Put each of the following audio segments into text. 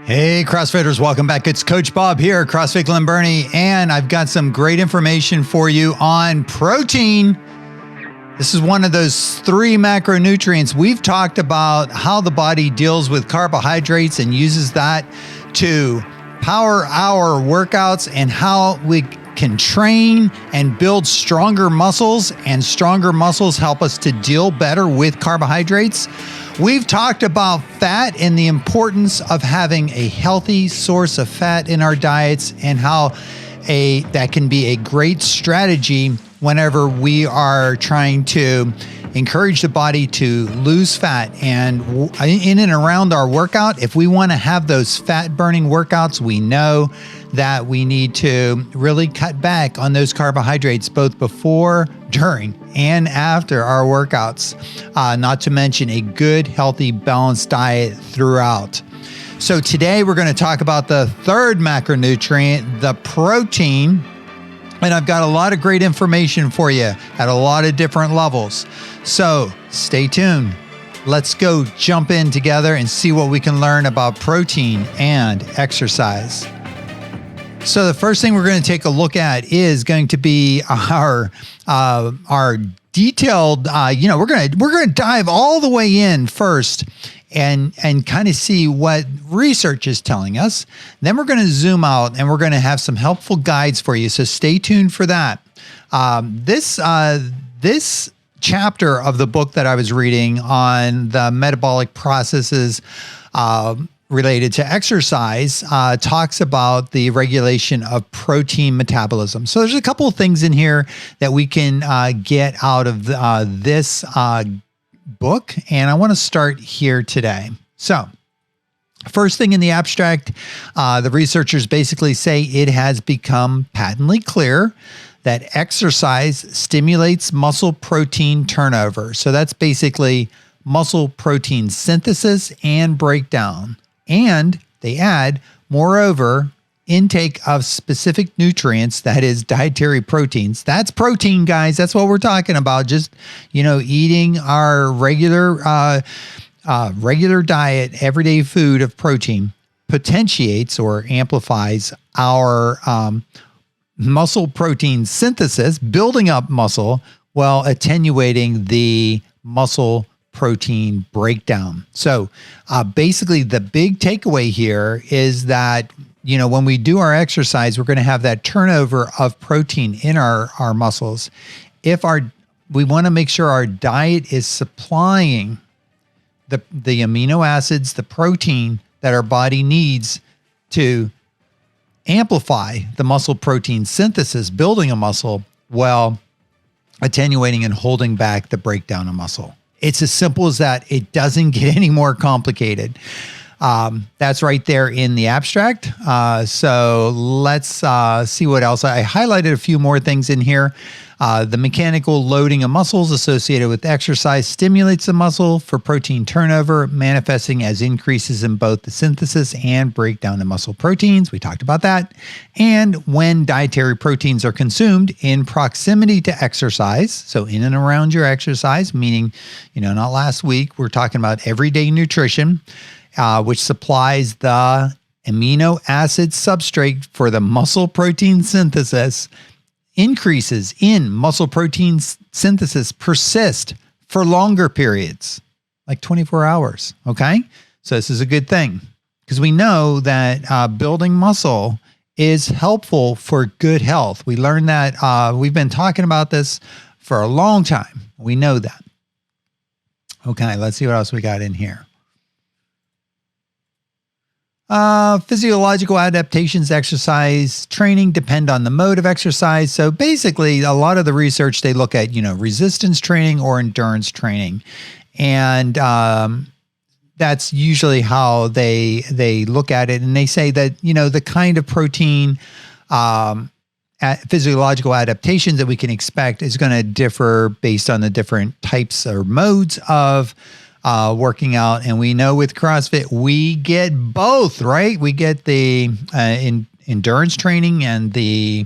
Hey, CrossFitters, welcome back. It's Coach Bob here, CrossFit Glen Burnie, and I've got some great information for you on protein. This is one of those 3 macronutrients. We've talked about how the body deals with carbohydrates and uses that to power our workouts and how we can train and build stronger muscles, and stronger muscles help us to deal better with carbohydrates. We've talked about fat and the importance of having a healthy source of fat in our diets, and how that can be a great strategy whenever we are trying to encourage the body to lose fat. And in and around our workout, if we want to have those fat burning workouts, we know that we need to really cut back on those carbohydrates both before, during, and after our workouts, not to mention a good, healthy, balanced diet throughout. So today we're going to talk about the 3rd macronutrient, the protein. And I've got a lot of great information for you at a lot of different levels. So stay tuned. Let's go jump in together and see what we can learn about protein and exercise. So the first thing we're going to take a look at is going to be our detailed, we're going to dive all the way in first and kind of see what research is telling us. Then we're going to zoom out and we're going to have some helpful guides for you. So stay tuned for that. This chapter of the book that I was reading on the metabolic processes related to exercise talks about the regulation of protein metabolism. So there's a couple of things in here that we can get out of this book, and I want to start here today. So first thing in the abstract, the researchers basically say it has become patently clear that exercise stimulates muscle protein turnover. So that's basically muscle protein synthesis and breakdown. And they add, moreover, intake of specific nutrients, that is dietary proteins. That's protein, guys. That's what we're talking about. Just, eating our regular diet, everyday food of protein potentiates or amplifies our muscle protein synthesis, building up muscle, while attenuating the muscle protein breakdown. So basically the big takeaway here is that, when we do our exercise, we're going to have that turnover of protein in our muscles. We want to make sure our diet is supplying the amino acids, the protein that our body needs to amplify the muscle protein synthesis, building a muscle, while attenuating and holding back the breakdown of muscle. It's as simple as that. It doesn't get any more complicated. That's right there in the abstract. So let's see what else. I highlighted a few more things in here. The mechanical loading of muscles associated with exercise stimulates the muscle for protein turnover, manifesting as increases in both the synthesis and breakdown of muscle proteins. We talked about that. And when dietary proteins are consumed in proximity to exercise, so in and around your exercise, meaning, not last week, we're talking about everyday nutrition, which supplies the amino acid substrate for the muscle protein synthesis. Increases in muscle protein synthesis persist for longer periods, like 24 hours, okay? So this is a good thing, because we know that building muscle is helpful for good health. We learned that, we've been talking about this for a long time. We know that. Okay, let's see what else we got in here. Physiological adaptations, exercise training depend on the mode of exercise. So basically, a lot of the research, they look at, resistance training or endurance training. And that's usually how they look at it. And they say that, the kind of protein physiological adaptations that we can expect is going to differ based on the different types or modes of working out. And we know with CrossFit, we get both, right? We get the endurance training and the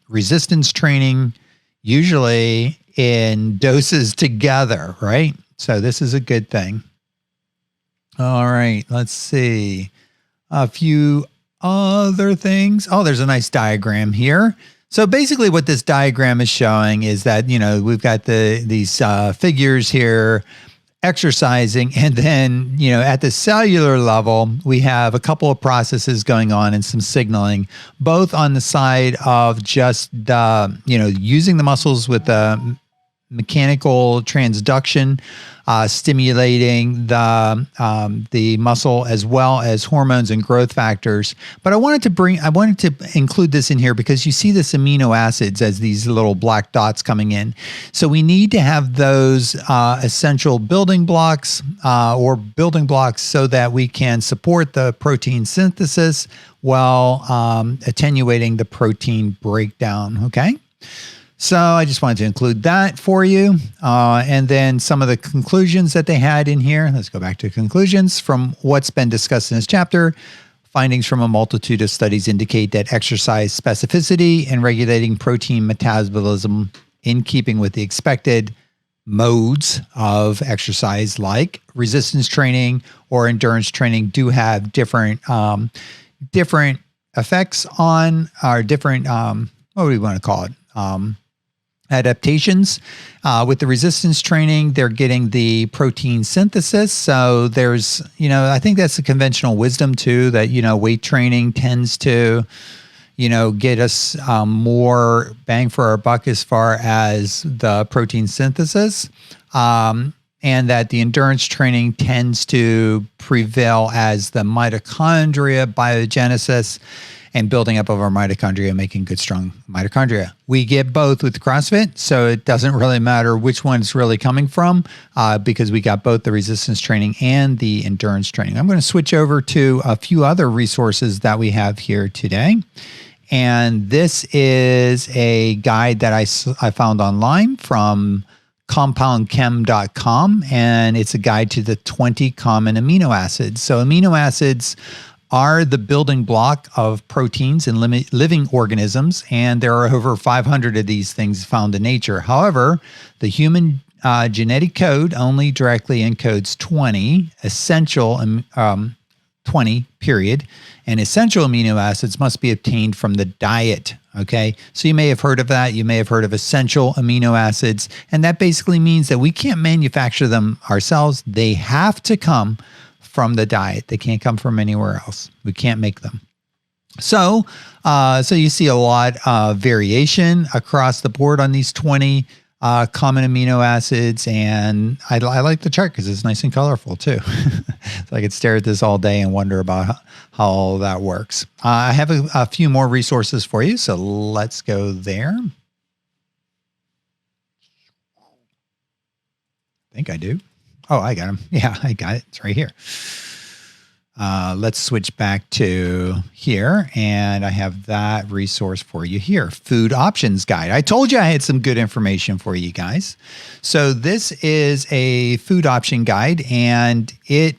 resistance training, usually in doses together, right? So this is a good thing. All right, let's see. a few other things. Oh, there's a nice diagram here. So basically what this diagram is showing is that, we've got these figures here, exercising, and then, at the cellular level, we have a couple of processes going on and some signaling, both on the side of just, using the muscles with the mechanical transduction, stimulating the muscle, as well as hormones and growth factors. But I wanted to include this in here because you see this amino acids as these little black dots coming in. So we need to have those essential building blocks so that we can support the protein synthesis while attenuating the protein breakdown. Okay. So I just wanted to include that for you. And then some of the conclusions that they had in here. Let's go back to conclusions from what's been discussed in this chapter. Findings from a multitude of studies indicate that exercise specificity in regulating protein metabolism in keeping with the expected modes of exercise like resistance training or endurance training do have different effects on, or different, what do we want to call it? Adaptations. With the resistance training, they're getting the protein synthesis. So there's, I think that's the conventional wisdom too, that, weight training tends to, get us more bang for our buck as far as the protein synthesis. And that the endurance training tends to prevail as the mitochondria biogenesis and building up of our mitochondria, making good, strong mitochondria. We get both with CrossFit, so it doesn't really matter which one it's really coming from because we got both the resistance training and the endurance training. I'm going to switch over to a few other resources that we have here today. And this is a guide that I found online from compoundchem.com, and it's a guide to the 20 common amino acids. So amino acids are the building block of proteins in living organisms, and there are over 500 of these things found in nature. However, the human genetic code only directly encodes 20 essential, 20 period, and essential amino acids must be obtained from the diet. Okay, so you may have heard of that. You may have heard of essential amino acids, and that basically means that we can't manufacture them ourselves. They have to come from the diet. They can't come from anywhere else. We can't make them. So you see a lot of variation across the board on these 20 common amino acids, and I like the chart because it's nice and colorful too. So I could stare at this all day and wonder about how all that works. I have a few more resources for you, so let's go there. I think I do. Oh, I got them. Yeah, I got it. It's right here. Let's switch back to here, and I have that resource for you here. Food Options Guide. I told you I had some good information for you guys. So this is a food option guide, and it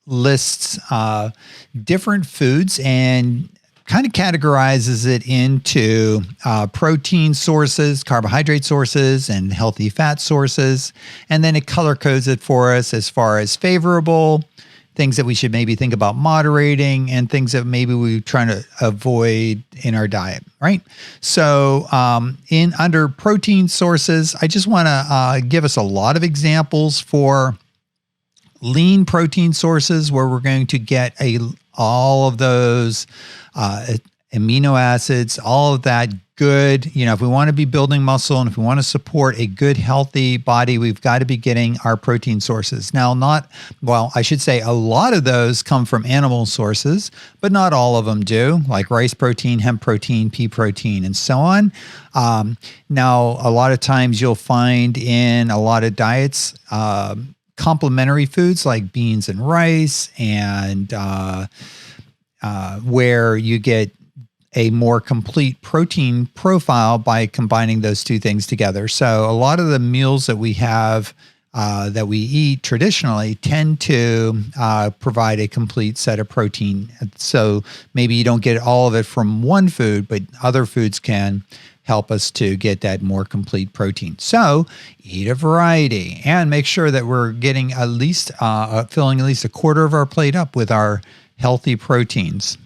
lists different foods and kind of categorizes it into protein sources, carbohydrate sources, and healthy fat sources. And then it color codes it for us as far as favorable, things that we should maybe think about moderating, and things that maybe we're trying to avoid in our diet, right? So under protein sources, I just want to give us a lot of examples for lean protein sources where we're going to get all of those amino acids, all of that good, if we want to be building muscle and if we want to support a good, healthy body, we've got to be getting our protein sources. Now, I should say a lot of those come from animal sources, but not all of them do, like rice protein, hemp protein, pea protein, and so on. Now, a lot of times you'll find in a lot of diets, complementary foods like beans and rice, and where you get a more complete protein profile by combining those two things together. So a lot of the meals that we have, that we eat traditionally tend to provide a complete set of protein. So maybe you don't get all of it from one food, but other foods can help us to get that more complete protein. So eat a variety and make sure that we're getting at least, filling at least a quarter of our plate up with our healthy proteins.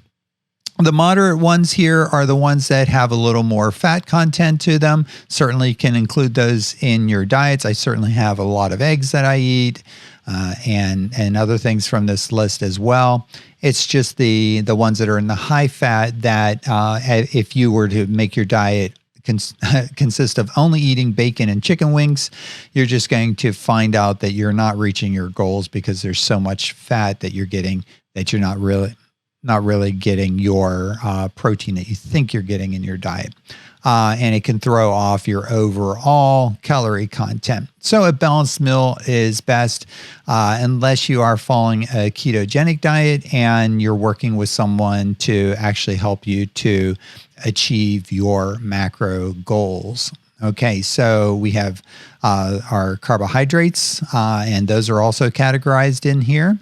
The moderate ones here are the ones that have a little more fat content to them. Certainly can include those in your diets. I certainly have a lot of eggs that I eat and other things from this list as well. It's just the ones that are in the high fat that if you were to make your diet consist of only eating bacon and chicken wings, you're just going to find out that you're not reaching your goals because there's so much fat that you're getting that you're not really getting your protein that you think you're getting in your diet. And it can throw off your overall calorie content. So a balanced meal is best unless you are following a ketogenic diet and you're working with someone to actually help you to achieve your macro goals. Okay, so we have our carbohydrates, and those are also categorized in here.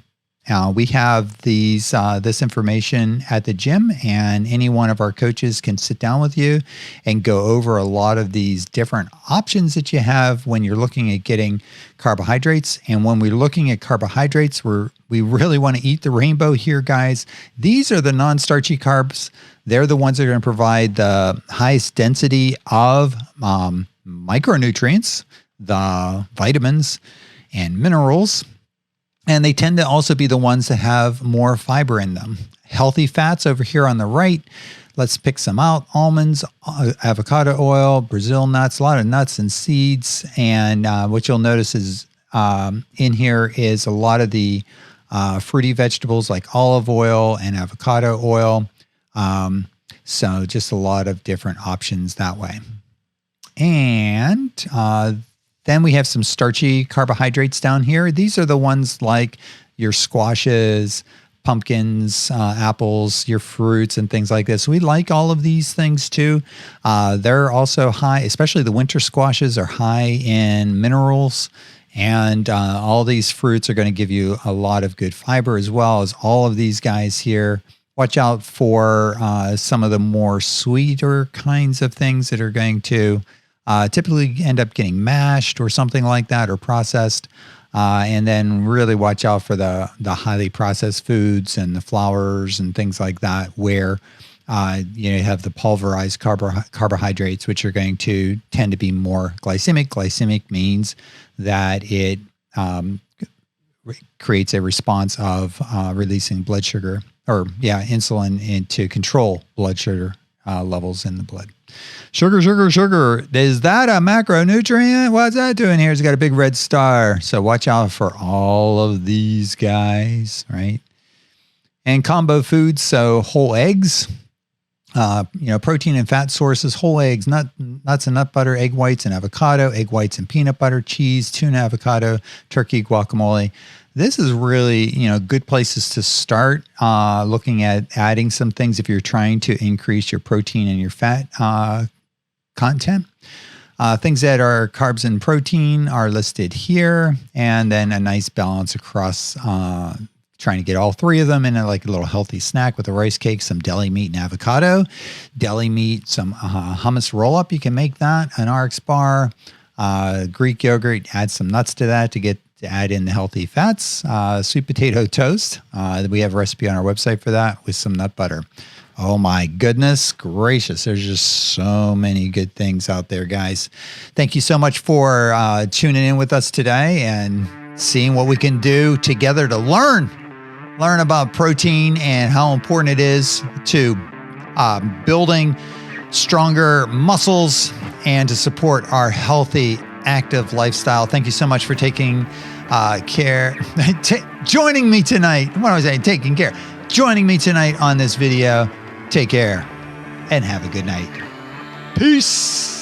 We have this information at the gym, and any one of our coaches can sit down with you and go over a lot of these different options that you have when you're looking at getting carbohydrates. And when we're looking at carbohydrates, we really want to eat the rainbow here, guys. These are the non-starchy carbs. They're the ones that are going to provide the highest density of micronutrients, the vitamins and minerals. And they tend to also be the ones that have more fiber in them. Healthy fats over here on the right. Let's pick some out. Almonds, avocado oil, Brazil nuts, a lot of nuts and seeds. And what you'll notice is in here is a lot of the fruity vegetables like olive oil and avocado oil. So just a lot of different options that way. And then we have some starchy carbohydrates down here. These are the ones like your squashes, pumpkins, apples, your fruits, and things like this. We like all of these things too. They're also high, especially the winter squashes are high in minerals. And all these fruits are going to give you a lot of good fiber as well as all of these guys here. Watch out for some of the more sweeter kinds of things that are going to typically end up getting mashed or something like that or processed. And then really watch out for the highly processed foods and the flours and things like that where you have the pulverized carbohydrates, which are going to tend to be more glycemic. Glycemic means that it creates a response of releasing blood sugar insulin to control blood sugar levels in the blood. Sugar. Is that a macronutrient? What's that doing here? It's got a big red star. So watch out for all of these guys, right? And combo foods, so whole eggs, protein and fat sources, whole eggs, nuts and nut butter, egg whites and avocado, egg whites and peanut butter, cheese, tuna, avocado, turkey, guacamole. This is really, good places to start looking at adding some things if you're trying to increase your protein and your fat content. Things that are carbs and protein are listed here, and then a nice balance across trying to get all three of them in a little healthy snack with a rice cake, some deli meat and avocado. Deli meat, some hummus roll-up. You can make that, an RX bar, Greek yogurt, add some nuts to that to add in the healthy fats, sweet potato toast. We have a recipe on our website for that with some nut butter. Oh my goodness gracious. There's just so many good things out there, guys. Thank you so much for tuning in with us today and seeing what we can do together to learn about protein and how important it is to building stronger muscles and to support our healthy, active lifestyle. Thank you so much for taking care, joining me tonight. What was I saying? Taking care. Joining me tonight on this video. Take care and have a good night. Peace.